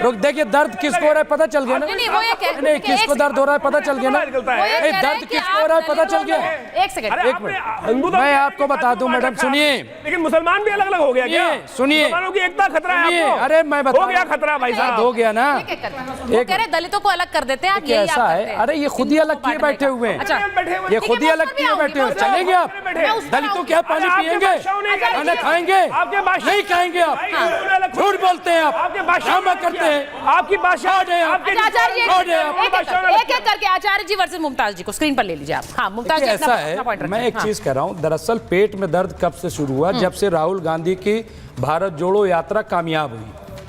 रुक, देखिए दर्द किसको हो रहा है पता चल गया ना? नहीं, किसको दर्द हो रहा है पता चल गया ना? दर्द किसको हो रहा है पता चल गया? एक सेकंड, एक मिनट, मैं आपको बता दूं मैडम, सुनिए। लेकिन मुसलमान भी अलग अलग हो गया क्या? सुनिए, मुसलमानों की एकता खतरा है आपको। अरे मैं बता, हो गया खतरा भाई साहब, हो गया ना। वो कह रहे दलितों को अलग कर देते हैं आप, यही ऐसा है? अरे ये खुद ही अलग किए बैठे हुए हैं, ये खुद ही अलग किए बैठे हुए। चलेंगे आप दलितों के यहाँ पानी पियेंगे, खाना खाएंगे? नहीं खाएंगे आप, झूठ बोलते हैं आप, ड्रामा करते हैं। आपकी भाषा एक एक करके आचार्य जी वर्सेस मुमताज जी को स्क्रीन पर ले लीजिए आप। हाँ, मुमताज जी ऐसा है, मैं एक चीज कह रहा हूँ, दरअसल पेट में दर्द कब से शुरू हुआ? जब से राहुल गांधी की भारत जोड़ो यात्रा कामयाब हुई।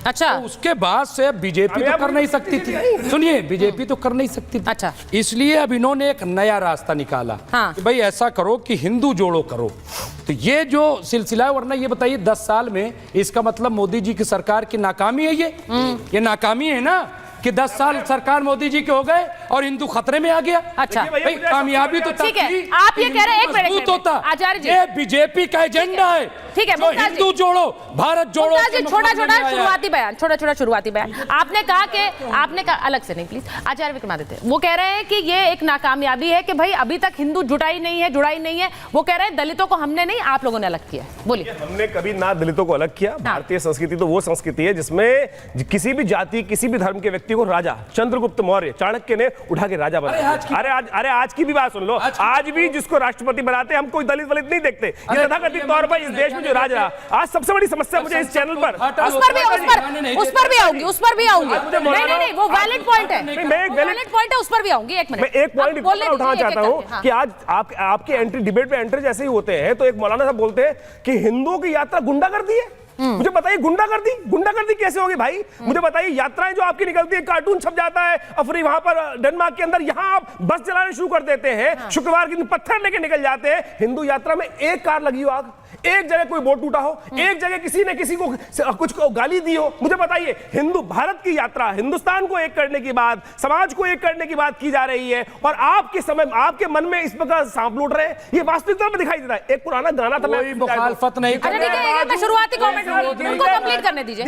अच्छा, तो उसके बाद से बीजेपी तो कर नहीं सकती थी। सुनिए, बीजेपी तो कर नहीं सकती थी। अच्छा, इसलिए अब इन्होंने एक नया रास्ता निकाला कि भाई ऐसा करो कि हिंदू जोड़ो करो। तो ये जो सिलसिला है, वरना ये बताइए 10 साल में इसका मतलब मोदी जी की सरकार की नाकामी है? ये नाकामी है ना कि 10 साल सरकार मोदी जी के हो गए और हिंदू खतरे में आ गया। अच्छा भाई कामयाबी तो ठीक है, आप ये कह रहे हैं, एक मिनट होता आचार्य जी, ये बीजेपी का एजेंडा है। ठीक है, हिंदू जोड़ो भारत जोड़ो। छोटा छोटा शुरुआती बयान आपने कहा अलग से नहीं प्लीज। आचार्य विक्रमादित्य वो कह रहे हैं कि ये एक नाकामयाबी है कि भाई अभी तक हिंदू जुड़ाई नहीं है। वो कह रहे हैं दलितों को हमने नहीं, आप लोगों ने अलग किया। बोलिए। हमने कभी ना दलितों को अलग किया। भारतीय संस्कृति तो वो संस्कृति है जिसमें किसी भी जाति, किसी भी धर्म के व्यक्ति को राजा चंद्रगुप्त मौर्य, चाणक्य ने उठा के राजा बनाया। अरे आज की भी बात सुन लो, आज भी जिसको राष्ट्रपति बनाते हम कोई दलित वलित नहीं देखते। ये तथाकथित तौर पर इस देश में जो राज रहा, आज सबसे बड़ी समस्या मुझे इस चैनल पर उस पर भी आऊंगी नहीं, वो वैलिड पॉइंट है, उस पर भी आऊंगी। एक मिनट, मैं एक पॉइंट उठाना चाहता हूं कि आज आपके एंट्री डिबेट पे एंटर जैसे ही होते हैं तो एक मौलाना साहब बोलते हैं कि हिंदुओं की यात्रा गुंडागर्दी है। मुझे बताइए गुंडागर्दी कैसे होगी भाई? मुझे बताइए, यात्राएं जो आपकी निकलती है, कार्टून छप जाता है अफरी वहां पर डेनमार्क के अंदर, यहां आप बस चलाने शुरू कर देते हैं। शुक्रवार के दिन पत्थर लेके निकल जाते हैं। हिंदू यात्रा में एक कार लगी हो आग, एक जगह कोई बोट टूटा हो, एक जगह किसी ने किसी को कुछ गाली दी हो। मुझे बताइए, हिंदू भारत की यात्रा हिंदुस्तान को एक करने की बात, समाज को एक करने की बात की जा रही है और आपके समय आपके मन में इस प्रकार सांप लूट रहे हैं। ये वास्तविकता में दिखाई देता है। एक पुराना गाना था, कोई मुखालफत नहीं कर रहा है। शुरुआती कमेंट उनको कंप्लीट करने दीजिए,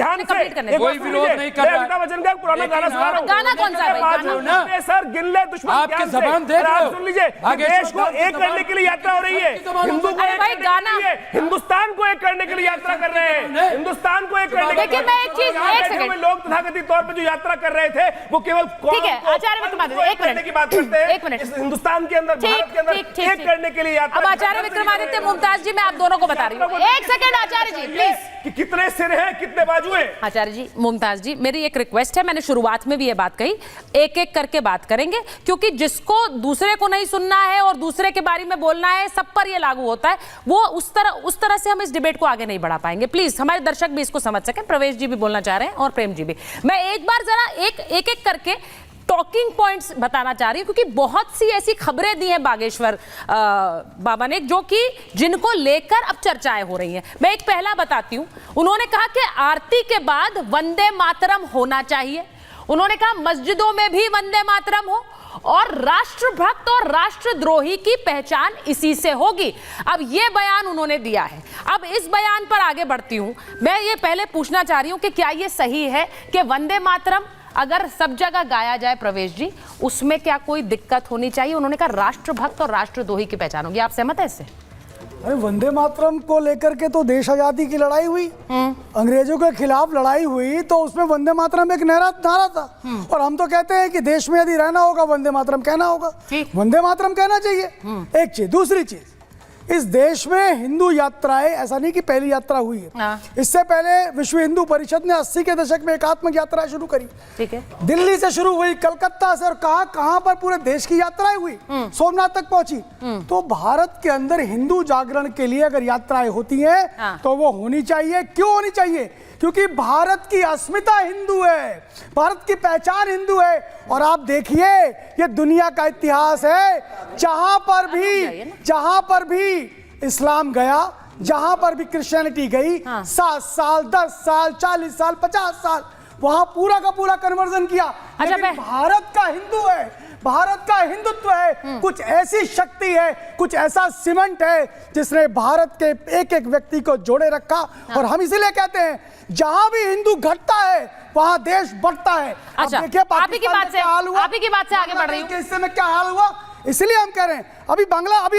कोई विरोध नहीं कर रहा है। अमिताभ बच्चन का पुराना गाना सुना रहा हूं। गाना कौन सा है? सर गिन ले दुश्मन आपकी जबान देख रहे हो। सुन लीजिए, देश को एक करने के लिए यात्रा हो रही है। हिंदू को एक करने के लिए, हिंदुस्तान को एक करने के लिए यात्रा कर रहे हैं। हिंदुस्तान को एक करने के लिए। मैं एक चीज, एक सेकंड, लोग तथाकथित तौर पर जो यात्रा कर रहे थे वो केवल ठीक है आचार्य विक्रमादित्य, एक मिनट की बात करते हैं। एक मिनट, हिंदुस्तान के अंदर, भारत के अंदर एक करने के लिए यात्रा। अब आचार्य विक्रमादित्य, मुमताज जी, मैं आप दोनों को बता रही हूँ। एक सेकंड आचार्य जी प्लीज, कि कितने सिर हैं, कितने बाजू हैं। आचार्य जी, मुमताज जी, मेरी एक रिक्वेस्ट है, मैंने शुरुआत में भी ये बात कही, एक एक करके बात करेंगे क्योंकि जिसको दूसरे को नहीं सुनना है और दूसरे के बारे में बोलना है, सब पर ये लागू होता है। वो उस तरह से हम इस डिबेट को आगे नहीं बढ़ा पाएंगे। प्लीज हमारे दर्शक भी इसको समझ सकें। प्रवेश जी भी बोलना चाह रहे हैं और प्रेम जी भी। मैं एक बार जरा एक एक करके टॉकिंग पॉइंट्स बताना चाह रही हूं क्योंकि बहुत सी ऐसी खबरें दी हैं बागेश्वर बाबा ने जो कि जिनको लेकर अब चर्चाएं हो रही हैं। मैं एक पहला बताती हूं। उन्होंने कहा कि आरती के बाद वंदे मातरम होना चाहिए। उन्होंने कहा मस्जिदों में भी वंदे मातरम हो और राष्ट्रभक्त और राष्ट्रद्रोही की पहचान इसी से होगी। अब ये बयान उन्होंने दिया है। अब इस बयान पर आगे बढ़ती हूं। मैं ये पहले पूछना चाह रही हूं कि क्या ये सही है कि वंदे मातरम अगर सब जगह गाया जाए, प्रवेश जी, उसमें क्या कोई दिक्कत होनी चाहिए? उन्होंने कहा राष्ट्रभक्त और राष्ट्रद्रोही की पहचान होगी। आप सहमत है इससे? अरे वंदे मातरम को लेकर के तो देश आजादी की लड़ाई हुई, अंग्रेजों के खिलाफ लड़ाई हुई, तो उसमें वंदे मातरम एक नारा था। और हम तो कहते हैं कि देश में यदि रहना होगा वंदे मातरम कहना होगा, वंदे मातरम कहना चाहिए। एक चीज, दूसरी चीज, इस देश में हिंदू यात्राएं, ऐसा नहीं कि पहली यात्रा हुई है, इससे पहले विश्व हिंदू परिषद ने 80 के दशक में एकात्मक यात्रा शुरू करी। ठीक है, दिल्ली से शुरू हुई, कलकत्ता से, और कहां पर पूरे देश की यात्राएं हुई, सोमनाथ तक पहुंची। तो भारत के अंदर हिंदू जागरण के लिए अगर यात्राएं होती हैं तो वो होनी चाहिए। क्यों होनी चाहिए? क्योंकि भारत की अस्मिता हिंदू है, भारत की पहचान हिंदू है। और आप देखिए, ये दुनिया का इतिहास है, जहां पर भी इस्लाम गया, जहां पर भी क्रिश्चियनिटी गई, 7 साल 10 साल 40 साल 50 साल वहां पूरा का पूरा कन्वर्जन किया। लेकिन भारत का हिंदू है, भारत का हिंदुत्व है, कुछ ऐसी शक्ति है, कुछ ऐसा सीमेंट है जिसने भारत के एक एक व्यक्ति को जोड़े रखा। और हम इसीलिए कहते हैं जहां भी हिंदू घटता है वहां देश बढ़ता है। अच्छा, देखिए आप ही की बात से आगे बढ़ रही हूँ। इससे में क्या हाल हुआ, इसलिए हम कह रहे हैं अभी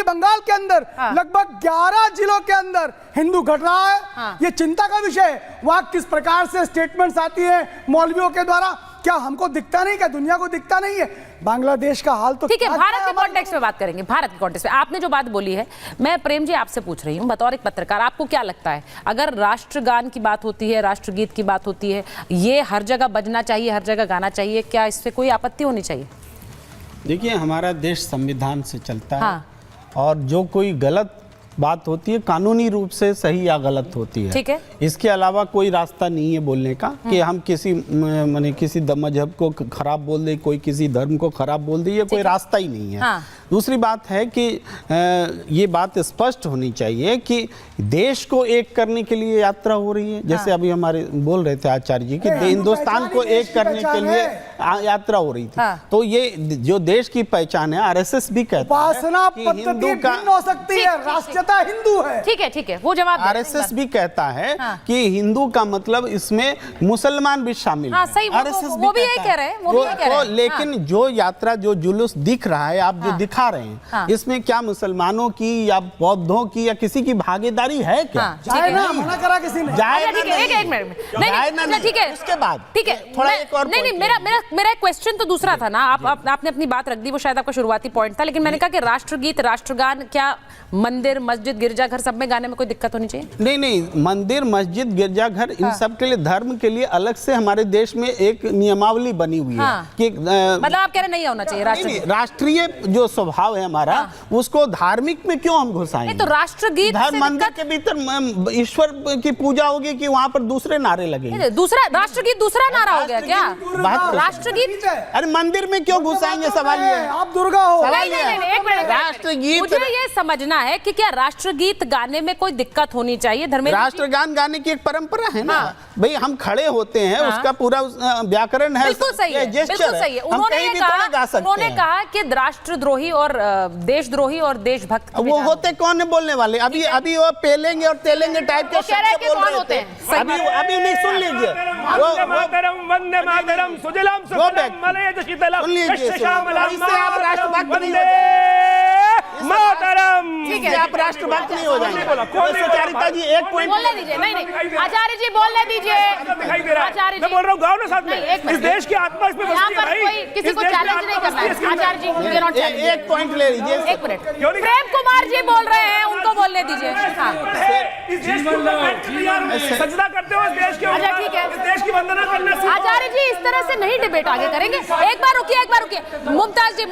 बंगाल के अंदर लगभग 11 जिलों के अंदर हिंदू घट रहा है। ये चिंता का विषय है। वहां किस प्रकार से स्टेटमेंट्स आती है मौलवियों के द्वारा, क्या हमको दिखता नहीं, क्या दुनिया को दिखता नहीं है? बांग्लादेश का हाल तो ठीक है, भारत के कॉन्टेक्स्ट में बात करेंगे। भारत के कॉन्टेक्स्ट में आपने जो बात बोली है, मैं प्रेम जी आपसे पूछ रही हूँ बतौर एक पत्रकार, आपको क्या लगता है अगर राष्ट्रगान की बात होती है, राष्ट्रगीत की बात होती है, ये हर जगह बजना चाहिए, हर जगह गाना चाहिए, क्या इससे कोई आपत्ति होनी चाहिए? देखिए, हमारा देश संविधान से चलता है। हाँ। और जो कोई गलत बात होती है कानूनी रूप से सही या गलत होती है। ठीक है। इसके अलावा कोई रास्ता नहीं है बोलने का कि हम किसी माने किसी मजहब को खराब बोल दे, कोई किसी धर्म को खराब बोल दे, ये कोई रास्ता ही नहीं है। हाँ। दूसरी बात है कि ये बात स्पष्ट होनी चाहिए कि देश को एक करने के लिए यात्रा हो रही है। जैसे अभी हमारे बोल रहे थे आचार्य जी कि हिंदुस्तान को एक करने के लिए यात्रा हो रही थी। तो ये जो देश की पहचान है, आरएसएस भी कहता है कि हिंदू का हो सकती है, राष्ट्रीयता हिंदू है। ठीक है, वो जवाब आरएसएस भी कहता है कि हिंदू का मतलब इसमें मुसलमान भी शामिल है। सही, वो भी यही कह रहे हैं। लेकिन जो यात्रा, जो जुलूस दिख रहा है, आप जो दिखा रहे हैं, इसमें क्या मुसलमानों की या बौद्धों की या किसी की भागीदारी है क्या? जाए ना, मना करा किसी ने। जाए ना, एक मिनट, नहीं, ठीक है, उसके बाद ठीक है, थोड़ा एक और नहीं, मेरा क्वेश्चन तो दूसरा था ना। आपने अपनी बात रख दी, वो शायद आपका शुरुआती पॉइंट था, लेकिन मैंने कहा कि राष्ट्रगीत, राष्ट्रगान क्या मंदिर, मस्जिद, गिरजाघर सब में गाने में कोई दिक्कत होनी चाहिए? नहीं, मंदिर, मस्जिद, गिरजाघर इन सब के लिए, धर्म के लिए अलग से हमारे देश में एक नियमावली बनी हुई है कि मतलब आप कह रहे नहीं होना चाहिए राष्ट्रीय जो स्वभाव है हमारा, उसको धार्मिक में क्यों हम घुसाएंगे? तो राष्ट्रगीत धर्म मंदिर के भीतर ईश्वर की पूजा होगी कि वहाँ पर दूसरे नारे लगेंगे? दूसरा राष्ट्रगीत दूसरा नारा हो गया क्या? राष्ट्रगीत अरे मंदिर में क्यों घुसाएंगे? सवाल ये है। आप दुर्गा हो। राष्ट्रगीत, मुझे ये समझना है कि क्या राष्ट्रगीत गाने में कोई दिक्कत होनी चाहिए? धर्मेंद्र, राष्ट्रगान गाने की एक परंपरा है ना भाई, हम खड़े होते हैं, उसका पूरा व्याकरण है। बिल्कुल सही है, बिल्कुल सही है। उन्होंने कहा कि राष्ट्रद्रोही और देशद्रोही और देशभक्त, वो होते कौन है बोलने वाले? अभी वो पेलेंगे और तेलेंगे टाइप के शब्द बोल रहे थे। अभी नहीं, सुन लीजिए, वंदे मातरम सुजलाम सुफलाम मलयज शीतलम सुन लीजिए, इससे आप राष्ट्रभक्त नहीं हो जाएंगे। मातरम, ठीक है, आप राष्ट्रभक्त नहीं हो जाएंगे। सुचरिता जी एक पॉइंट बोलने दीजिए। नहीं, आचार्य जी बोलने दीजिए। दिखाई दे रहा है, मैं बोल रहा हूँ गाओ ना साथ में। इस देश की आत्मा इसमें बसती है भाई। कोई किसी को चैलेंज नहीं करना है। आचार्य जी, you cannot challenge। एक पॉइंट ले लीजिए। एक मिनट, प्रेम कुमार जी बोल रहे हैं, उनको बोलने दीजिए। इस देश को सजदा करते हो, इस देश के, अच्छा ठीक है, इस देश की वंदना करना। आचार्य जी इस तरह से नहीं डिबेट आगे करेंगे। एक बार रुकिए, मुमताज जी।